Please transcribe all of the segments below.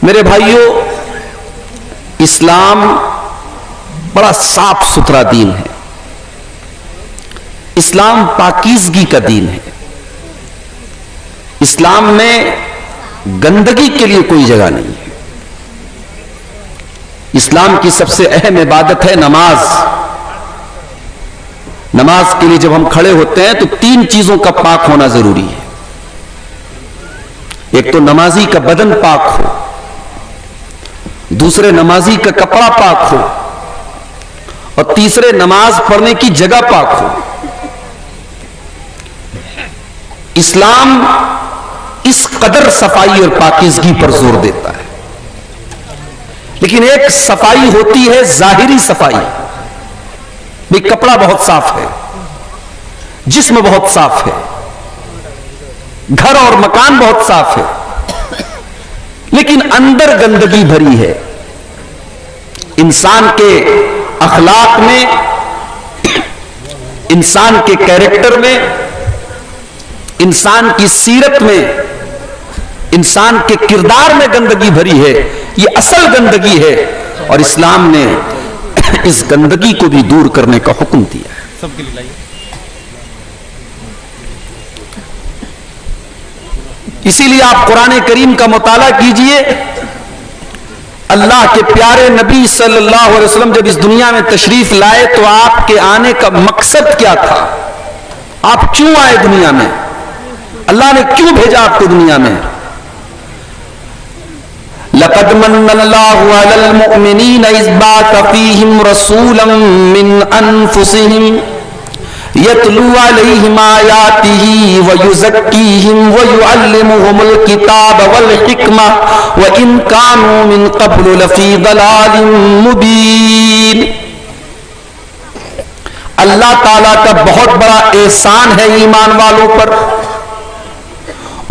میرے بھائیوں، اسلام بڑا صاف ستھرا دین ہے. اسلام پاکیزگی کا دین ہے. اسلام میں گندگی کے لیے کوئی جگہ نہیں ہے. اسلام کی سب سے اہم عبادت ہے نماز. نماز کے لیے جب ہم کھڑے ہوتے ہیں تو 3 چیزوں کا پاک ہونا ضروری ہے. ایک تو نمازی کا بدن پاک ہو، دوسرے نمازی کا کپڑا پاک ہو، اور تیسرے نماز پڑھنے کی جگہ پاک ہو. اسلام اس قدر صفائی اور پاکیزگی پر زور دیتا ہے. لیکن ایک صفائی ہوتی ہے ظاہری صفائی، بھی کپڑا بہت صاف ہے، جسم بہت صاف ہے، گھر اور مکان بہت صاف ہے، لیکن اندر گندگی بھری ہے. انسان کے اخلاق میں، انسان کے کیریکٹر میں، انسان کی سیرت میں، انسان کے کردار میں گندگی بھری ہے. یہ اصل گندگی ہے، اور اسلام نے اس گندگی کو بھی دور کرنے کا حکم دیا ہے. سب کے لیے لائیے. اسی لیے آپ قرآن کریم کا مطالعہ کیجئے. اللہ کے پیارے نبی صلی اللہ علیہ وسلم جب اس دنیا میں تشریف لائے تو آپ کے آنے کا مقصد کیا تھا؟ آپ کیوں آئے دنیا میں؟ اللہ نے کیوں بھیجا آپ کو دنیا میں؟ لَقَدْ مَنَّ اللَّهُ عَلَى الْمُؤْمِنِينَ إِذْ بَعَثَ فِيهِمْ رَسُولًا مِّنْ أَنفُسِهِمْ يَتْلُو عَلَيْهِمْ آيَاتِهِ وَيُزَكِّيهِمْ وَيُعَلِّمُهُمُ الْكِتَابَ وَالْحِكْمَةَ وَإِنْ كَانُوا مِنْ قَبْلُ لَفِي ضَلَالٍ مُبِينٍ. اللہ تعالیٰ کا بہت بڑا احسان ہے ایمان والوں پر.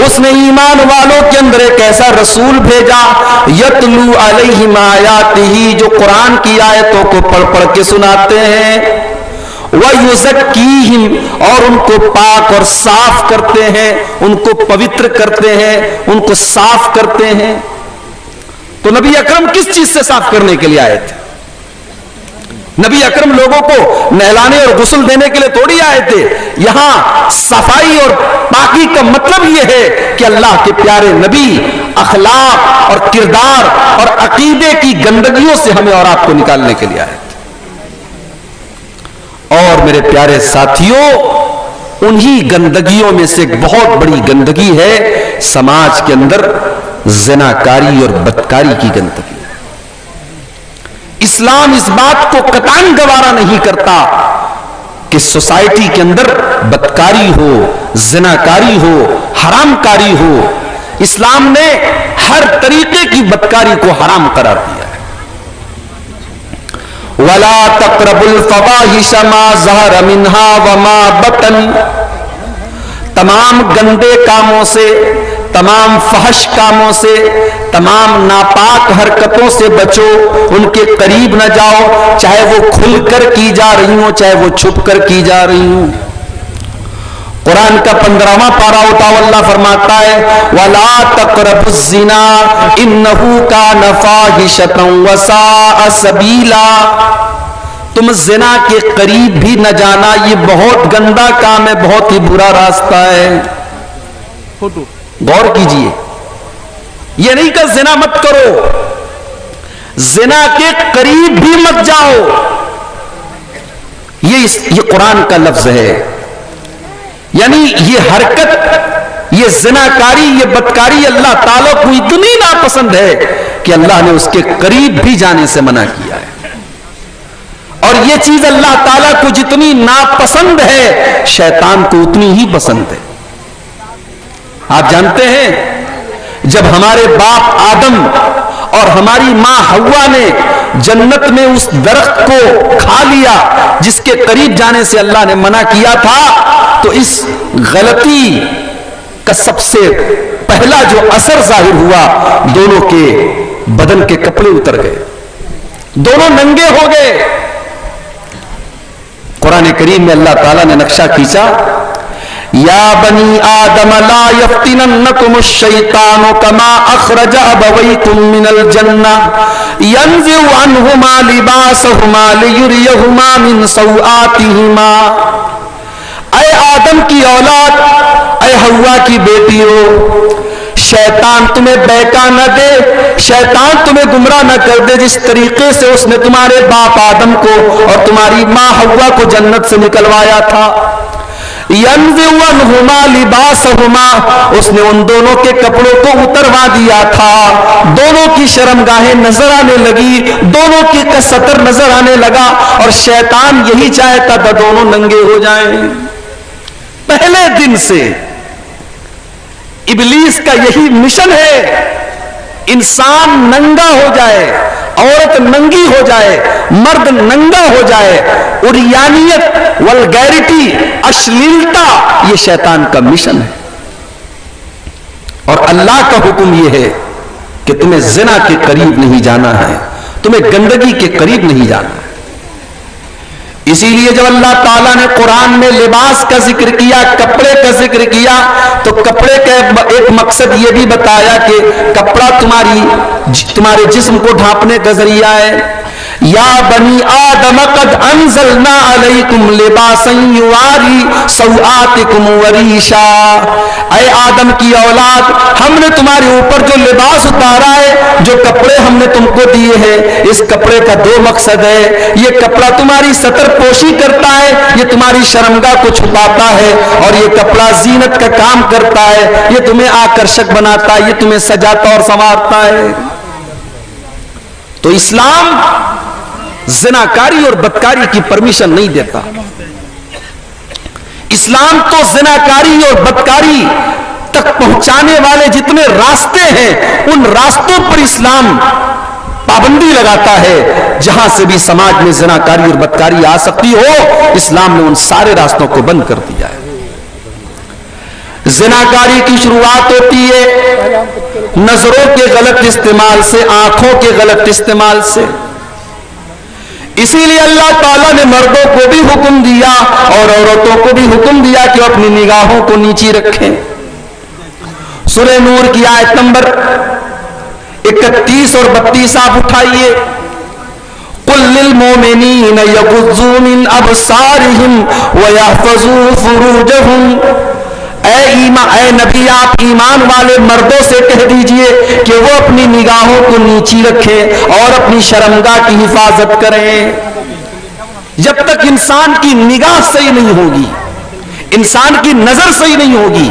اس نے ایمان والوں کے اندر ایک ایسا رسول بھیجا، یتلو علیہم آیاتہ، جو قرآن کی آیتوں کو پڑھ پڑھ کے سناتے ہیں، وَيُزَكِّيهِمْ، اور ان کو پاک اور صاف کرتے ہیں، ان کو پوتر کرتے ہیں، ان کو صاف کرتے ہیں. تو نبی اکرم کس چیز سے صاف کرنے کے لیے آئے تھے؟ نبی اکرم لوگوں کو نہلانے اور غسل دینے کے لیے تھوڑی آئے تھے. یہاں صفائی اور پاکی کا مطلب یہ ہے کہ اللہ کے پیارے نبی اخلاق اور کردار اور عقیدے کی گندگیوں سے ہمیں اور آپ کو نکالنے کے لیے آئے تھے. اور میرے پیارے ساتھیوں، انہی گندگیوں میں سے ایک بہت بڑی گندگی ہے سماج کے اندر زناکاری اور بدکاری کی گندگی. اسلام اس بات کو قطعاً گوارا نہیں کرتا کہ سوسائٹی کے اندر بدکاری ہو، زناکاری ہو، حرام کاری ہو. اسلام نے ہر طریقے کی بدکاری کو حرام قرار دیا ہے. وَلَا تَقْرَبُوا الْفَوَاحِشَ مَا ظَهَرَ مِنْهَا وَمَا بَطَنَ، تمام گندے کاموں سے، تمام فحش کاموں سے، تمام ناپاک حرکتوں سے بچو. ان کے قریب نہ جاؤ، چاہے وہ کھل کر کی جا رہی ہوں، چاہے وہ چھپ کر کی جا رہی ہوں. قرآن کا 15واں پارہ اٹھاؤ، اللہ فرماتا ہے وَلَا تَقْرَبُوا الزِّنَا إِنَّهُ كَانَ فَاحِشَةً وَسَاءَ سَبِيلًا. تم زنا کے قریب بھی نہ جانا، یہ بہت گندا کام ہے، بہت ہی برا راستہ ہے. غور کیجئے، یہ نہیں کہ زنا مت کرو، زنا کے قریب بھی مت جاؤ. یہ قرآن کا لفظ ہے. یعنی یہ حرکت، یہ زناکاری، یہ بدکاری اللہ تعالیٰ کو اتنی ناپسند ہے کہ اللہ نے اس کے قریب بھی جانے سے منع کیا ہے. اور یہ چیز اللہ تعالیٰ کو جتنی ناپسند ہے، شیطان کو اتنی ہی پسند ہے. آپ جانتے ہیں جب ہمارے باپ آدم اور ہماری ماں حوا نے جنت میں اس درخت کو کھا لیا جس کے قریب جانے سے اللہ نے منع کیا تھا، تو اس غلطی کا سب سے پہلا جو اثر ظاہر ہوا، دونوں کے بدن کے کپڑے اتر گئے، دونوں ننگے ہو گئے. قرآن کریم میں اللہ تعالیٰ نے نقشہ کھینچا، یا بنی آدم لا یفتننکم الشیطان کما اخرج ابویکم من الجنہ ینزع عنہما لباسہما لیریہما من سوآتہما۔ اے آدم کی اولاد، اے حوا کی بیٹیوں، شیطان تمہیں بہکا نہ دے، شیطان تمہیں گمراہ نہ کر دے جس طریقے سے اس نے تمہارے باپ آدم کو اور تمہاری ماں حوا کو جنت سے نکلوایا تھا۔ يَنزِعُ عَنْهُمَا لِبَاسَهُمَا، اس نے ان دونوں کے کپڑوں کو اتروا دیا تھا، دونوں کی شرمگاہیں نظر آنے لگی، دونوں کی ستر نظر آنے لگا، اور شیطان یہی چاہتا تھا دونوں ننگے ہو جائیں۔ پہلے دن سے ابلیس کا یہی مشن ہے، انسان ننگا ہو جائے، عورت ننگی ہو جائے، مرد ننگا ہو جائے۔ عریانیت، ولگیرٹی، اشلیلتا، یہ شیطان کا مشن ہے۔ اور اللہ کا حکم یہ ہے کہ تمہیں زنا کے قریب نہیں جانا ہے، تمہیں گندگی کے قریب نہیں جانا ہے۔ اسی لیے جب اللہ تعالیٰ نے قرآن میں لباس کا ذکر کیا، کپڑے کا ذکر کیا، تو کپڑے کا ایک مقصد یہ بھی بتایا کہ کپڑا تمہارے جسم کو ڈھانپنے کا ذریعہ ہے۔ یا بنی آدم قد انزلنا علیکم لباسا یواری سوآتکم وریشا، اے آدم کی اولاد، ہم نے تمہارے اوپر جو لباس اتارا ہے، جو کپڑے ہم نے تم کو دیے ہیں، اس کپڑے کا دو مقصد ہے۔ یہ کپڑا تمہاری ستر پوشی کرتا ہے، یہ تمہاری شرمگاہ کو چھپاتا ہے، اور یہ کپڑا زینت کا کام کرتا ہے، یہ تمہیں آکرشک بناتا ہے، یہ تمہیں سجاتا اور سنوارتا ہے۔ تو اسلام زناکاری اور بدکاری کی پرمیشن نہیں دیتا۔ اسلام تو زناکاری اور بدکاری تک پہنچانے والے جتنے راستے ہیں، ان راستوں پر اسلام پابندی لگاتا ہے۔ جہاں سے بھی سماج میں زناکاری اور بدکاری آ سکتی ہو، اسلام نے ان سارے راستوں کو بند کر دیا ہے۔ زناکاری کی شروعات ہوتی ہے نظروں کے غلط استعمال سے، آنکھوں کے غلط استعمال سے۔ اسی لیے اللہ تعالیٰ نے مردوں کو بھی حکم دیا اور عورتوں کو بھی حکم دیا کہ اپنی نگاہوں کو نیچی رکھیں۔ سورہ نور کی آیت نمبر 31 اور 32 آپ اٹھائیے۔ قُلْ لِلْمُؤْمِنِينَ يَغُضُّوا مِنْ أَبْصَارِهِمْ وَيَحْفَظُوا فُرُوجَهُمْ، اے نبی آپ ایمان والے مردوں سے کہہ دیجئے کہ وہ اپنی نگاہوں کو نیچی رکھیں اور اپنی شرمگاہ کی حفاظت کریں۔ جب تک انسان کی نگاہ صحیح نہیں ہوگی، انسان کی نظر صحیح نہیں ہوگی،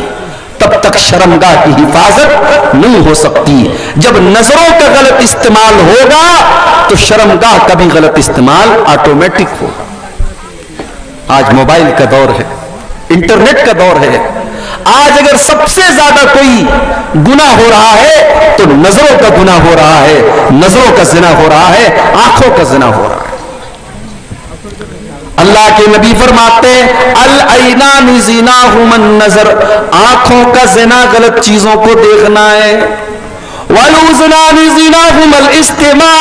تب تک شرمگاہ کی حفاظت نہیں ہو سکتی۔ جب نظروں کا غلط استعمال ہوگا تو شرمگاہ کا بھی غلط استعمال آٹومیٹک ہوگا۔ آج موبائل کا دور ہے، انٹرنیٹ کا دور ہے۔ آج اگر سب سے زیادہ کوئی گناہ ہو رہا ہے تو نظروں کا گناہ ہو رہا ہے، نظروں کا زنا ہو رہا ہے، آنکھوں کا زنا ہو رہا ہے۔ اللہ کے نبی فرماتے ہیں العینان زناہما النظر، آنکھوں کا زنا غلط چیزوں کو دیکھنا ہے۔ والاذنان زناہما الاستماع،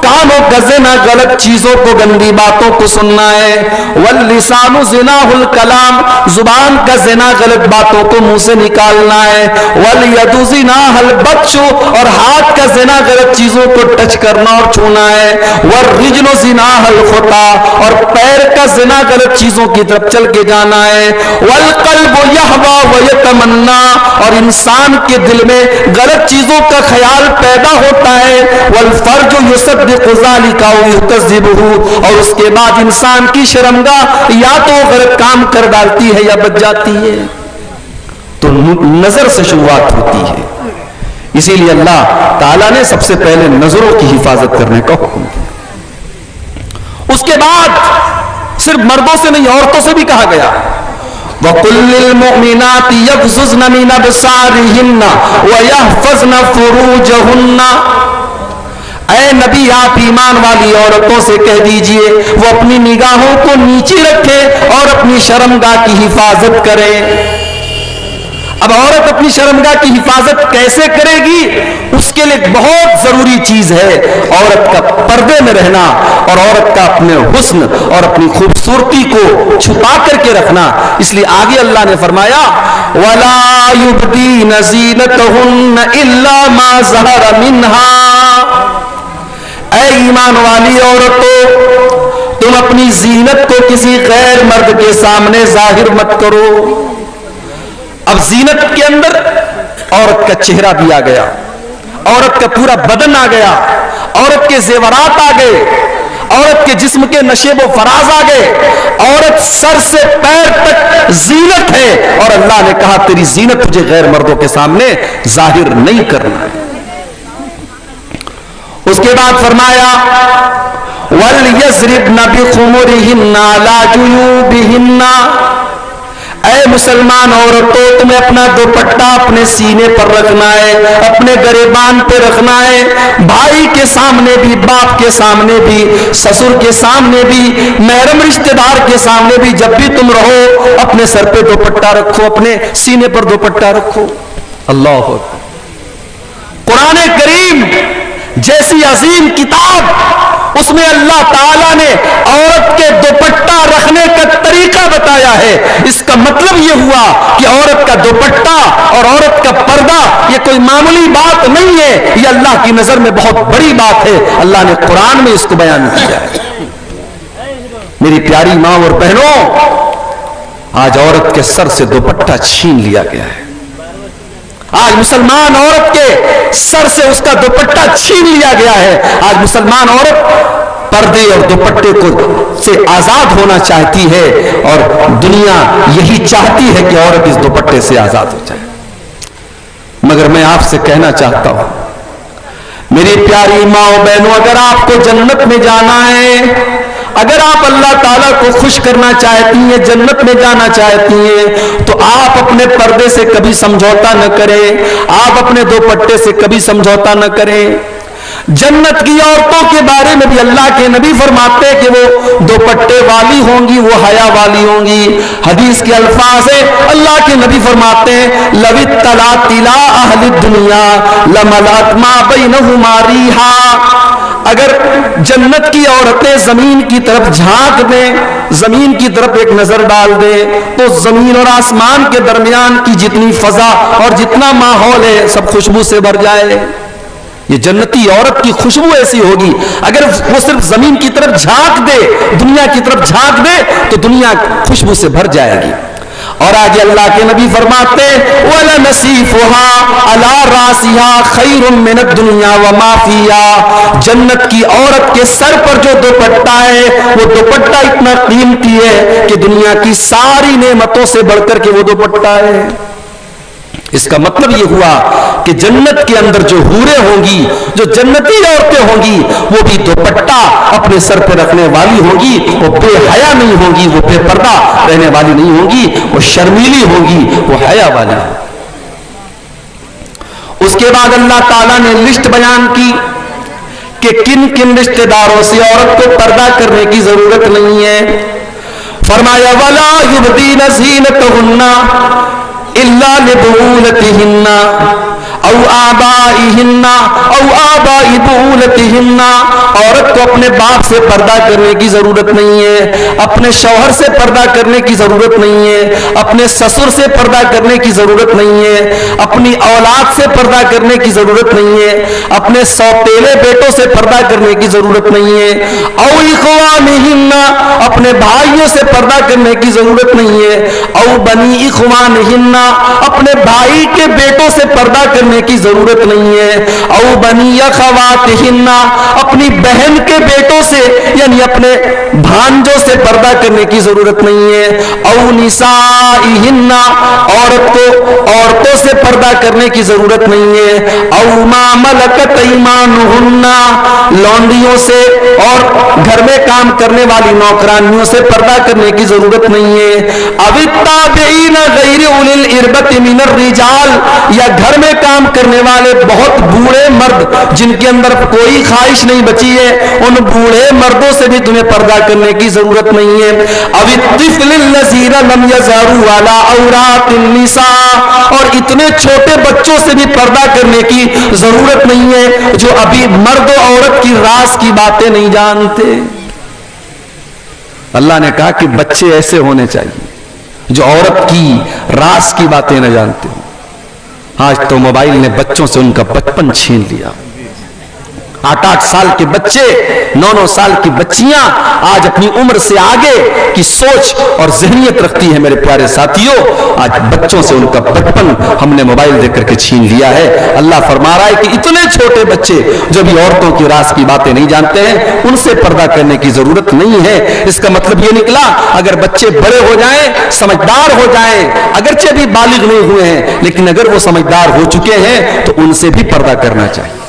کانوں کا زنا غلط چیزوں کو، گندی باتوں کو سننا ہے۔ واللسان زناہ الکلام، زبان کا زنا غلط باتوں کو منہ سے نکالنا ہے۔ والید زناہ البطش، اور ہاتھ کا زنا غلط چیزوں کو ٹچ کرنا اور چھونا ہے۔ والرجل زناہ الخطا، اور پیر کا زنا غلط چیزوں کی طرف چل کے جانا ہے۔ والقلب یہوی ویتمنا، اور انسان کے دل میں غلط چیزوں کا خیال پیدا ہوتا ہے۔ والفرج یصدق ذلک او یکذبہ، اور اس کے بعد انسان کی شرمگاہ یا تو غلط کام کر ڈالتی ہے یا بچ جاتی ہے۔ تو نظر سے شروعات ہوتی ہے، اسی لیے اللہ تعالیٰ نے سب سے پہلے نظروں کی حفاظت کرنے کا حکم دیا۔ اس کے بعد صرف مردوں سے نہیں، عورتوں سے بھی کہا گیا وَقُلْ لِلْمُؤْمِنَاتِ يَغْضُضْنَ مِنْ أَبْصَارِهِنَّ وَيَحْفَظْنَ فُرُوجَهُنَّ، اے نبی آپ ایمان والی عورتوں سے کہہ دیجئے وہ اپنی نگاہوں کو نیچی رکھیں اور اپنی شرمگاہ کی حفاظت کریں۔ اب عورت اپنی شرمگاہ کی حفاظت کیسے کرے گی؟ اس کے لیے بہت ضروری چیز ہے عورت کا پردے میں رہنا اور عورت کا اپنے حسن اور اپنی خوبصورتی کو چھپا کر کے رکھنا. اس لیے آگے اللہ نے فرمایا وَلَا يُبْدِينَ زِينَتَهُنَّ إِلَّا مَا ظَهَرَ مِنْهَا. اے ایمان والی عورتوں، تم اپنی زینت کو کسی غیر مرد کے سامنے ظاہر مت کرو. اب زینت کے اندر عورت کا چہرہ بھی آ گیا، عورت کا پورا بدن آ گیا، عورت کے زیورات آ گئے، عورت کے جسم کے نشیب و فراز آ گئے. عورت سر سے پیر تک زینت ہے اور اللہ نے کہا تیری زینت تجھے غیر مردوں کے سامنے ظاہر نہیں کرنا ہے. اس کے بعد فرمایا وَلْيَضْرِبْنَ بِخُمُرِهِنَّ عَلَى جُيُوبِهِنَّ. اے مسلمان عورتوں، تمہیں اپنا دوپٹہ اپنے سینے پر رکھنا ہے، اپنے گریبان پہ رکھنا ہے. بھائی کے سامنے بھی، باپ کے سامنے بھی، سسر کے سامنے بھی، محرم رشتہ دار کے سامنے بھی جب بھی تم رہو اپنے سر پہ دوپٹہ رکھو، اپنے سینے پر دوپٹہ رکھو. اللہ اکبر. قرآن کریم جیسی عظیم کتاب، اس میں اللہ تعالیٰ نے عورت کے دوپٹہ رکھنے کا طریقہ بتایا ہے. اس کا مطلب یہ ہوا کہ عورت کا دوپٹہ اور عورت کا پردہ یہ کوئی معمولی بات نہیں ہے، یہ اللہ کی نظر میں بہت بڑی بات ہے. اللہ نے قرآن میں اس کو بیان کیا ہے. میری پیاری ماں اور بہنوں، آج عورت کے سر سے دوپٹہ چھین لیا گیا ہے. آج مسلمان عورت کے سر سے اس کا دوپٹہ چھین لیا گیا ہے. آج مسلمان عورت پردے اور دوپٹے کو سے آزاد ہونا چاہتی ہے اور دنیا یہی چاہتی ہے کہ عورت اس دوپٹے سے آزاد ہو جائے. مگر میں آپ سے کہنا چاہتا ہوں میری پیاری ماں و بہنوں، اگر آپ کو جنت میں جانا ہے، اگر آپ اللہ تعالیٰ کو خوش کرنا چاہتی ہیں، جنت میں جانا چاہتی ہیں، تو آپ اپنے پردے سے کبھی سمجھوتا نہ کریں، آپ اپنے دوپٹے سے کبھی سمجھوتا نہ کریں. جنت کی عورتوں کے بارے میں بھی اللہ کے نبی فرماتے ہیں کہ وہ دوپٹے والی ہوں گی، وہ حیا والی ہوں گی. حدیث کے الفاظ ہیں، اللہ کے نبی فرماتے ہیں لَوِ اطَّلَعْتِ إِلَىٰ أَهْلِ الدُّنْيَا لَمَلَأَتْ مَا بَيْنَهُمَا رِيحًا. اگر جنت کی عورتیں زمین کی طرف جھانک دیں، زمین کی طرف ایک نظر ڈال دیں، تو زمین اور آسمان کے درمیان کی جتنی فضا اور جتنا ماحول ہے سب خوشبو سے بھر جائے. یہ جنتی عورت کی خوشبو ایسی ہوگی، اگر وہ صرف زمین کی طرف جھانک دے، دنیا کی طرف جھانک دے تو دنیا خوشبو سے بھر جائے گی. اور آگے اللہ کے نبی فرماتے وَلَنَسِيفُهَا عَلَى رَاسِهَا خَيْرٌ مِّنَ الدُّنْيَا وَمَا فِيهَا. جنت کی عورت کے سر پر جو دوپٹہ ہے وہ دوپٹہ اتنا قیمتی ہے کہ دنیا کی ساری نعمتوں سے بڑھ کر کے وہ دوپٹہ ہے. اس کا مطلب یہ ہوا کہ جنت کے اندر جو حوریں ہوں گی، جو جنتی عورتیں ہوں گی، وہ بھی دوپٹہ اپنے سر پہ رکھنے والی ہوں گی. وہ بے حیا نہیں ہوں گی، وہ بے پردہ رہنے والی نہیں ہوں گی، وہ شرمیلی ہوں گی، وہ حیا والی. اس کے بعد اللہ تعالیٰ نے لسٹ بیان کی کہ کن کن رشتہ داروں سے عورت کو پردہ کرنے کی ضرورت نہیں ہے. فرمایا وَلَا يُبْدِينَ زِينَتَهُنَّ إِلَّا لِبُعُولَتِهِنَّ او آبائہن او آبائی بعولتہن. عورت کو اپنے باپ سے پردہ کرنے کی ضرورت نہیں ہے، اپنے شوہر سے پردہ کرنے کی ضرورت نہیں ہے، اپنے سسر سے پردہ کرنے کی ضرورت نہیں ہے، اپنی اولاد سے پردہ کرنے کی ضرورت نہیں ہے، اپنے سوتیلے بیٹوں سے پردہ کرنے کی ضرورت نہیں ہے، او اخوانہن اپنے بھائیوں سے پردہ کرنے کی ضرورت نہیں ہے، او بنی اخوانہن اپنے بھائی کے بیٹوں سے پردہ کرنے کی ضرورت نہیں ہے، او بنی اخواتہن اپنی بہن کے بیٹوں سے یعنی اپنے بھانجوں سے پردہ کرنے کی ضرورت نہیں ہے، او نسائہن عورت کو عورتوں سے پردہ کرنے کی ضرورت نہیں ہے، او ما ملکت ایمانہن لونڈیوں سے اور گھر میں کام کرنے والی نوکرانیوں سے پردہ کرنے کی ضرورت نہیں ہے، او التابعین غیر اولی الاربۃ من الرجال یا گھر میں کام کام کرنے والے بہت بوڑھے مرد جن کے اندر کوئی خواہش نہیں بچی ہے، ان بوڑھے مردوں سے بھی تمہیں پردہ کرنے کی ضرورت نہیں ہے. اب الطفل الذین لم یظہروا علی عورات النساء، اور اتنے چھوٹے بچوں سے بھی پردہ کرنے کی ضرورت نہیں ہے جو ابھی مرد و عورت کی راز کی باتیں نہیں جانتے. اللہ نے کہا کہ بچے ایسے ہونے چاہیے جو عورت کی راز کی باتیں نہ جانتے ہوں. آج تو موبائل نے بچوں سے ان کا بچپن چھین لیا. 8-8 سال کے بچے، 9-9 سال کی بچیاں آج اپنی عمر سے آگے کی سوچ اور ذہنیت رکھتی ہے. میرے پیارے ساتھیوں، آج بچوں سے ان کا بچپن ہم نے موبائل دے کر کے چھین لیا ہے. اللہ فرما رہا ہے کہ اتنے چھوٹے بچے جو بھی عورتوں کی راز کی باتیں نہیں جانتے ہیں، ان سے پردہ کرنے کی ضرورت نہیں ہے. اس کا مطلب یہ نکلا اگر بچے بڑے ہو جائیں، سمجھدار ہو جائیں، اگرچہ بھی بالغ نہیں ہوئے ہیں لیکن اگر وہ سمجھدار ہو چکے ہیں تو ان سے بھی پردہ کرنا چاہیے.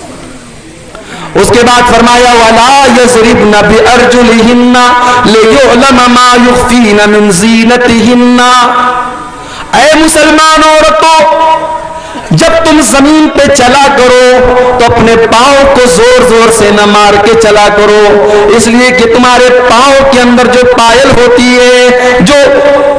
اس کے بعد فرمایا وَلَا يَضْرِبْنَ بِأَرْجُلِهِنَّ لِيُعْلَمَ مَا يُخْفِينَ مِنْ زِينَتِهِنَّ. اے مسلمان عورتوں، جب تم زمین پہ چلا کرو تو اپنے پاؤں کو زور زور سے نہ مار کے چلا کرو، اس لیے کہ تمہارے پاؤں کے اندر جو پائل ہوتی ہے،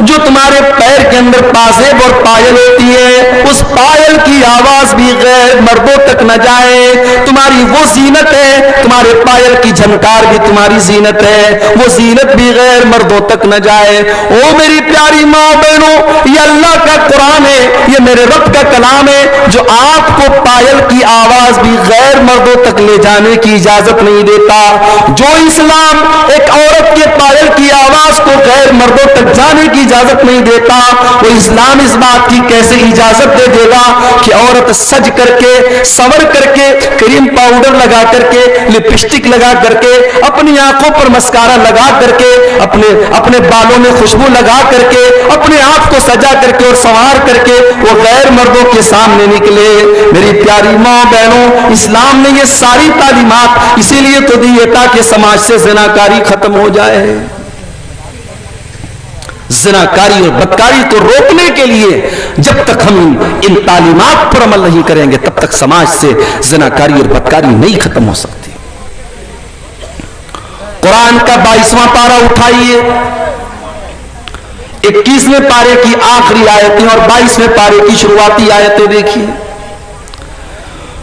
جو تمہارے پیر کے اندر پازیب اور پائل ہوتی ہے، اس پائل کی آواز بھی غیر مردوں تک نہ جائے. تمہاری وہ زینت ہے، تمہارے پائل کی جھنکار بھی تمہاری زینت ہے، وہ زینت بھی غیر مردوں تک نہ جائے. او میری پیاری ماں بہنوں، یہ اللہ کا قرآن ہے، یہ میرے رب کا کلام ہے جو آپ کو پائل کی آواز بھی غیر مردوں تک لے جانے کی اجازت نہیں دیتا. جو اسلام ایک عورت کے پائل کی آواز کو غیر مردوں تک جانے کی اجازت نہیں دیتا، وہ اسلام اس بات کی کیسے اجازت دے دے گا کہ عورت سج کر کے، سور کر کے، کریم پاؤڈر لگا کر کے، لپسٹک لگا کر کے، اپنی آنکھوں پر مسکارا لگا کر کے، اپنے بالوں میں خوشبو لگا کر کے، اپنے آپ کو سجا کر کے اور سنوار کر کے وہ غیر مردوں کے سامنے نکلے. میری پیاری ماں بہنوں، اسلام نے یہ ساری تعلیمات اسی لیے تو دی ہے تاکہ سماج سے زناکاری ختم ہو جائے. زناکاری اور بدکاری کو روکنے کے لیے جب تک ہم ان تعلیمات پر عمل نہیں کریں گے تب تک سماج سے زناکاری اور بدکاری نہیں ختم ہو سکتی. قرآن کا 22واں پارہ اٹھائیے، 21ویں پارے کی آخری آیتیں اور 22ویں پارے کی شروعاتی آیتیں دیکھیے.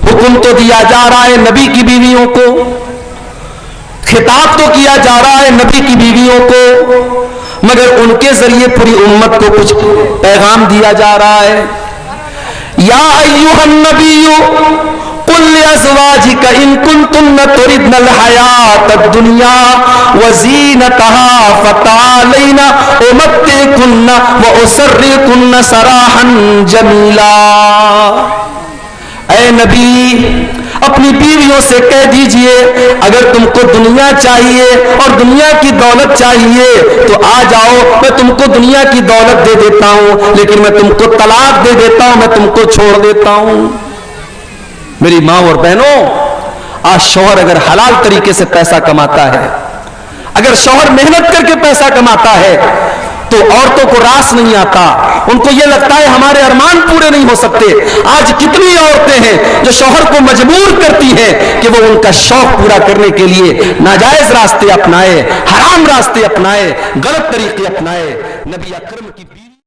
حکم تو دیا جا رہا ہے نبی کی بیویوں کو، خطاب تو کیا جا رہا ہے نبی کی بیویوں کو، مگر ان کے ذریعے پوری امت کو کچھ پیغام دیا جا رہا ہے. یا ایھا النبی قل لأزواجک ان کنتن تردن الحیاۃ الدنیا وزینتها فتعالین امتعکن واسرحکن سراحا جمیلا. اے نبی، اپنی بیویوں سے کہہ دیجئے اگر تم کو دنیا چاہیے اور دنیا کی دولت چاہیے تو آ جاؤ، میں تم کو دنیا کی دولت دے دیتا ہوں، لیکن میں تم کو طلاق دے دیتا ہوں، میں تم کو چھوڑ دیتا ہوں. میری ماں اور بہنوں، آج شوہر اگر حلال طریقے سے پیسہ کماتا ہے، اگر شوہر محنت کر کے پیسہ کماتا ہے تو عورتوں کو راس نہیں آتا، ان کو یہ لگتا ہے ہمارے ارمان پورے نہیں ہو سکتے. آج کتنی عورتیں ہیں جو شوہر کو مجبور کرتی ہیں کہ وہ ان کا شوق پورا کرنے کے لیے ناجائز راستے اپنائے، حرام راستے اپنائے، غلط طریقے اپنائے. نبی اکرم کی